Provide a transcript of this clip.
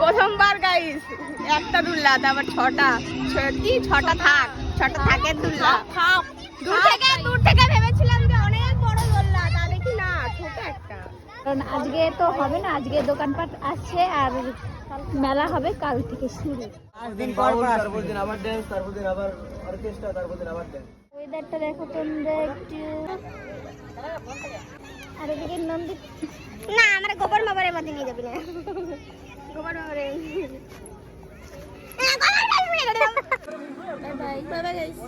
প্রথমবার গাইস একটা দুল্লা, তারপর ছটা থাকে দুল্লা। দূর থেকে ভেবেছিলাম যে অনেক বড় দোলনা, তা দেখি না ছোট একটা। কারণ আজকে তো হবে না, আজকে দোকানপাট আসছে আর মেলা হবে কাল থেকে শুরু। ওয়েদারটা দেখো তোমরা একটু। আর এদিকে নন্দী না আমরা গোবর মাবারের মধ্যে নিয়ে যাবি না, গোবর মাবারে। Bye bye. Bye bye guys.